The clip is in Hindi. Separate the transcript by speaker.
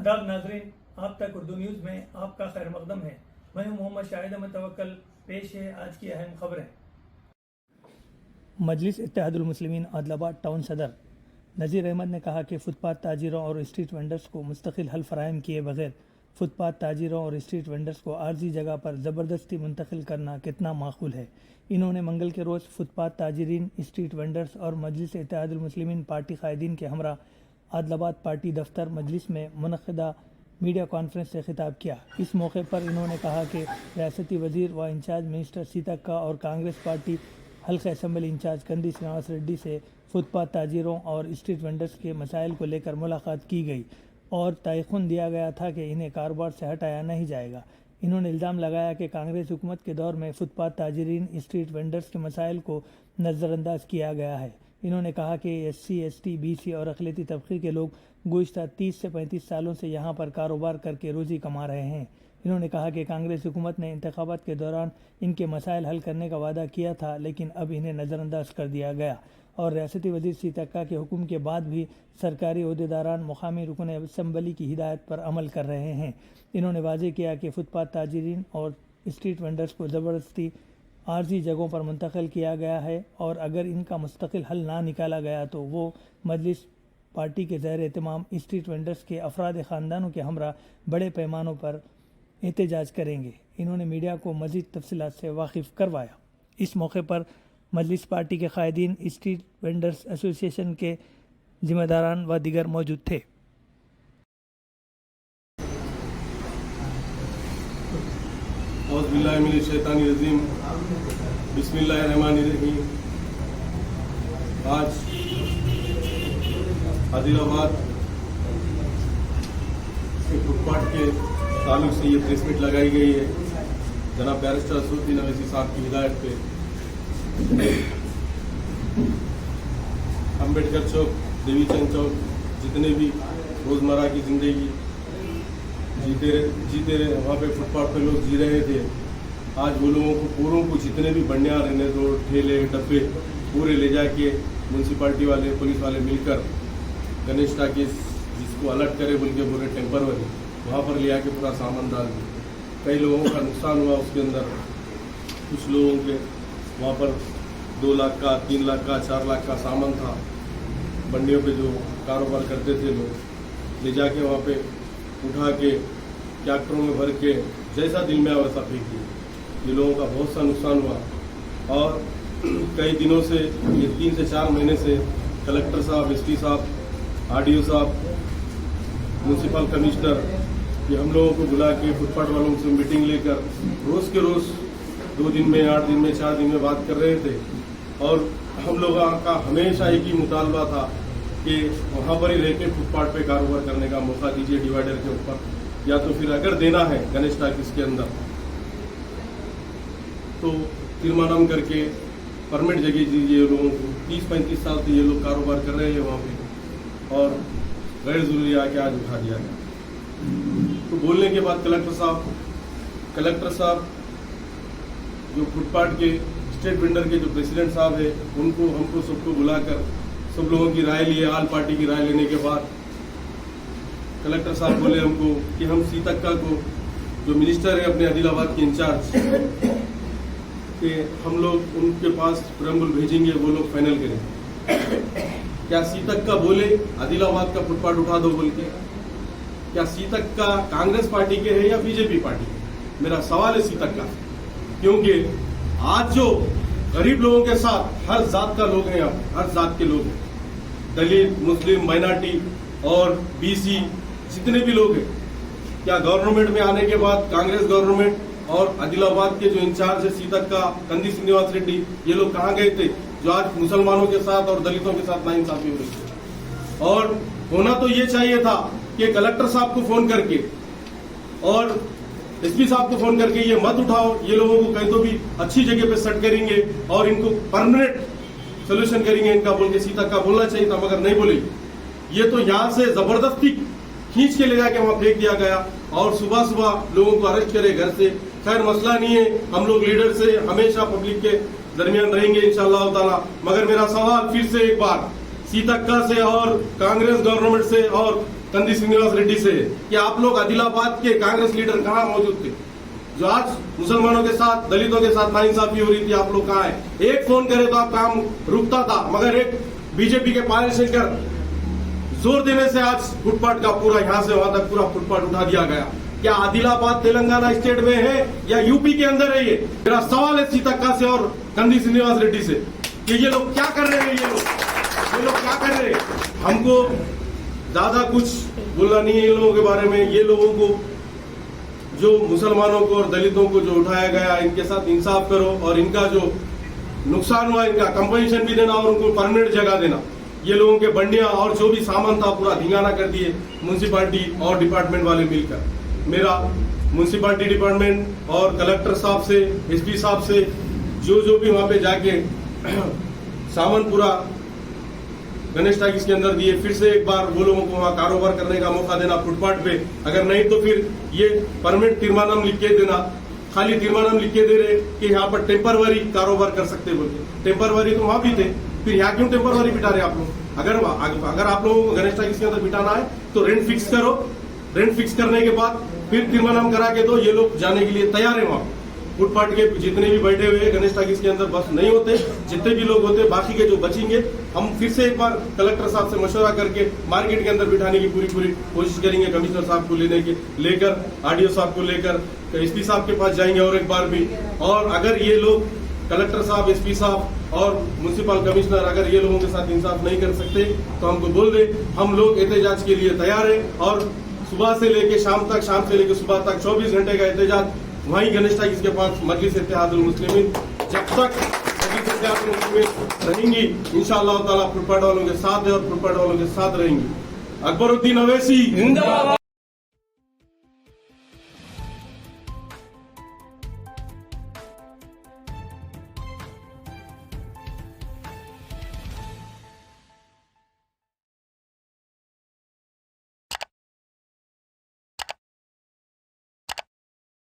Speaker 1: आदाब नाजरीन, आप तक उर्दू न्यूज़ में आपका खैर मकदम है। मैं हूं मोहम्मद शाहिद अहमद तवक्कल। पेश है आज की अहम खबरें। मजलिस इत्तेहादुल मुस्लिमीन आदिलाबाद टाउन सदर नज़ीर अहमद ने कहा कि फुटपाथ ताजिरों और स्ट्रीट वेंडर्स को मुस्तकिल हल फराहम किए बगैर फुटपाथ ताजिरों और स्ट्रीट वेंडर्स को आर्जी जगह पर ज़बरदस्ती मुंतकिल करना कितना माकूल है। इन्होंने मंगल के रोज़ फुटपाथ ताजिरीन, स्ट्रीट वेंडर्स और मजलिस इत्तेहादुल मुस्लिमीन पार्टी कायदीन के हमरा आदिलाबाद पार्टी दफ्तर मजलिस में मुनक़दा मीडिया कॉन्फ्रेंस से खिताब किया। इस मौके पर इन्होंने कहा कि रियासती वज़ीर व इंचार्ज मिनिस्टर सीतक्का और कांग्रेस पार्टी हल्का असम्बली इंचार्ज कंदी श्रीनिवास रेड्डी से फुटपाथ ताजिरों और स्ट्रीट वेंडर्स के मसाइल को लेकर मुलाकात की गई और तयक़ुन दिया गया था कि इन्हें कारोबार से हटाया नहीं जाएगा। इन्होंने इल्ज़ाम लगाया कि कांग्रेस हुकूमत के दौर में फुटपाथ ताजिरीन, स्ट्रीट वेंडर्स के मसाइल को नज़रअंदाज किया गया है। इन्होंने कहा कि SC, ST, BC और अक़लियती तबक़े के लोग गुज़िश्ता 30 से 35 सालों से यहाँ पर कारोबार करके रोज़ी कमा रहे हैं। इन्होंने कहा कि कांग्रेस हुकूमत ने इंतखाबात के दौरान इनके मसाइल हल करने का वादा किया था, लेकिन अब इन्हें नज़रअंदाज कर दिया गया और रियासती वज़ीर सीतक्का के हुक्म के बाद भी सरकारी ओहदेदारान मुकामी रुकन असम्बली की हिदायत पर अमल कर रहे हैं। इन्होंने वाज़ेह किया कि फुटपाथ ताजिरीन और स्ट्रीट वेंडर्स को ज़बरदस्ती आर्जी जगहों पर मुंतकिल किया गया है और अगर इनका मुस्तकिल हल ना निकाला गया तो वो मजलिस पार्टी के ज़ेर एहतमाम स्ट्रीट वेंडर्स के अफराद ख़ानदानों के हमरा बड़े पैमानों पर एहतजाज करेंगे। इन्होंने मीडिया को मज़ीद तफसीलात से वाकिफ़ करवाया। इस मौके पर मजलिस पार्टी के कायदीन, स्ट्रीट वेंडर्स एसोसिएशन के ज़िम्मेदारान व दीगर मौजूद थे।
Speaker 2: औज़ुबिल्लाहिमिनश्शैतानिर्रजीम, बिस्मिल्लाहिर्रहमानिर्रहीम। आज आदिलाबाद के फुटपाथ के ताल्लुक से ये प्रेस मीट लगाई गई है। जनाब बैरिस्टर असदुद्दीन अवैसी साहब की हिदायत पे अम्बेडकर चौक, देवी चंद चौक, जितने भी रोज़मर्रा की ज़िंदगी जीते रहे वहाँ पे फुटपाथ पे लोग जी रहे थे। आज वो लोगों को पूरों को जितने भी बंडियाँ रहने दो, ठेले डब्बे पूरे ले जाके म्यूनसिपाल्टी वाले, पुलिस वाले मिलकर गणेश टाकीज जिसको अलर्ट करे बोल के बोले टेम्पररी, वहाँ पर ले आके पूरा सामान डाल दिया। कई लोगों का नुकसान हुआ उसके अंदर। कुछ लोगों के वहाँ पर 2 लाख का, 3 लाख का, 4 लाख का सामान था। बंडियों पे जो कारोबार करते थे लोग ले जाके वहाँ पे उठा के ट्रैक्टरों में भर के जैसा दिल में आया वैसा फेंक दिया। ये लोगों का बहुत सा नुकसान हुआ और कई दिनों से, ये 3 से 4 महीने से कलेक्टर साहब, SP साहब, RDO साहब, म्यूनसिपल कमिश्नर ये हम लोगों को बुला के फुटपाथ वालों से मीटिंग लेकर रोज़ के रोज़ 2 दिन में, 8 दिन में, 4 दिन में बात कर रहे थे। और हम लोगों का हमेशा एक ही मुतालबा था कि वहाँ पर ही रह के फुटपाथ पे कारोबार करने का मौका दीजिए डिवाइडर के ऊपर, या तो फिर अगर देना है गणेश टाकीज के अंदर तो तीर्मानम करके परमिट जगह दीजिए लोगों को। 30-35 साल से ये लोग कारोबार कर रहे हैं वहाँ पे और गैर ज़रूरी आके आज उठा दिया गया। तो बोलने के बाद कलेक्टर साहब जो फुटपाथ के स्टेट वेंडर के जो प्रेसिडेंट साहब है उनको, हमको सबको बुलाकर सब लोगों की राय लिए। आल पार्टी की राय लेने के बाद कलेक्टर साहब बोले हमको कि हम सीतक्का को, जो मिनिस्टर है अपने आदिलाबाद के इंचार्ज, कि हम लोग उनके पास प्रेम्बुल भेजेंगे, वो लोग फाइनल करें। क्या सीतक्का बोले आदिलाबाद का फुटपाथ उठा दो बोल के? क्या सीतक्का कांग्रेस पार्टी के है या बीजेपी पार्टी के? मेरा सवाल है सीतक्का, क्योंकि आज जो गरीब लोगों के साथ हर जात का लोग हैं, हर जात के लोग हैं, दलित, मुस्लिम, माइनॉरिटी और BC जितने भी लोग हैं, क्या गवर्नमेंट में आने के बाद कांग्रेस गवर्नमेंट और आदिलाबाद के जो इंचार्ज है सीतक्का, कंदी श्रीनिवास रेड्डी, ये लोग कहाँ गए थे जो आज मुसलमानों के साथ और दलितों के साथ नाइंसाफी हो रही है? और होना तो ये चाहिए था कि कलेक्टर साहब को फोन करके और SP साहब को फोन करके ये मत उठाओ, ये लोगों को कहीं तो भी अच्छी जगह पे सेट करेंगे और इनको परमानेंट सोल्यूशन करेंगे इनका बोल के सीतक्का बोलना चाहिए था, मगर नहीं बोले। ये तो यहाँ से जबरदस्ती खींच के ले जाके वहां फेंक दिया गया और सुबह सुबह लोगों को अरेस्ट करे घर से। खैर मसला नहीं है, हम लोग लीडर से हमेशा पब्लिक के दरमियान रहेंगे इंशाअल्लाह ताला। मगर मेरा सवाल फिर से एक बार सीतक्का से और कांग्रेस गवर्नमेंट से और कंदी श्रीनिवास रेड्डी से कि आप लोग आदिलाबाद के कांग्रेस लीडर कहाँ मौजूद थे, जो आज मुसलमानों के साथ, दलितों के साथ नाइंसाफी हो रही थी, आप लोग कहाँ है? एक फोन करे तो आप काम रुकता था, मगर एक बीजेपी के पायल शंकर जोर देने से आज फुटपाथ का पूरा यहाँ से वहां तक पूरा फुटपाथ उठा दिया गया। क्या आदिलाबाद तेलंगाना स्टेट में है या यूपी के अंदर है? ये मेरा सवाल है सीतक्का से और कंदी श्रीनिवास रेड्डी से कि ये लोग क्या कर रहे हैं? ये लोग क्या कर रहे हैं? हमको ज्यादा कुछ बोलना नहीं है इन लोगों के बारे में। ये लोगों को, जो मुसलमानों को और दलितों को जो उठाया गया, इनके साथ इंसाफ करो और इनका जो नुकसान हुआ इनका कंपनसेशन भी देना और उनको परमानेंट जगह देना। ये लोगों के बंडियां और जो भी सामान था पूरा धिंगाना कर दिए म्यूनसिपालिटी और डिपार्टमेंट वाले मिलकर। मेरा म्यूनसिपालिटी डिपार्टमेंट और कलेक्टर साहब से, एसपी साहब से, जो भी वहां पे जाके सामान पूरा गणेश टाकिस के अंदर दिए, फिर से एक बार वो लोगों को वहां कारोबार करने का मौका देना फुटपाथ पे। अगर नहीं तो फिर ये परमानेंट तीर्मानाम लिख के देना। खाली तीर्मानाम लिख के दे रहे कि यहाँ पर टेम्परवरी कारोबार कर सकते बोलते। टेम्परवरी तो वहां भी थे, फिर यहाँ क्यों टेम्परवरी बिठा रहे आप लोग? अगर आप लोगों को गणेश टाकिस के अंदर बिठाना है तो रेंट फिक्स करो। रेंट फिक्स करने के बाद फिर तीर्मानाम करा के दो। ये लोग जाने के लिए तैयार है वहां। फुटपाथ के जितने भी बैठे हुए गणेश टाकिस के अंदर बस नहीं होते, जितने भी लोग होते, बाकी के जो बचेंगे हम फिर से एक बार कलेक्टर साहब से मशवरा करके मार्केट के अंदर बिठाने की पूरी कोशिश करेंगे। कमिश्नर साहब को लेकर आरडीओ साहब को लेकर एसपी साहब के पास जाएंगे और एक बार भी। और अगर ये लोग कलेक्टर साहब, एसपी साहब और म्युनिसिपल कमिश्नर अगर ये लोगों के साथ इंसाफ नहीं कर सकते तो हमको बोल दे। हम लोग एहतजाज के लिए तैयार है और सुबह से लेकर शाम तक, शाम से लेकर सुबह तक 24 घंटे का एहतजाज वहीं गणेश टाकिस के पास मजलिस इत्तेहादुल मुस्लिमीन जब तक मजलिस इत्तेहादुल मुस्लिमीन रहेंगी इंशाअल्लाह ताला फुटपाथ वालों के साथ है और फुटपाथ वालों के साथ रहेंगी। अकबरुद्दीन अवैसी जिंदाबाद।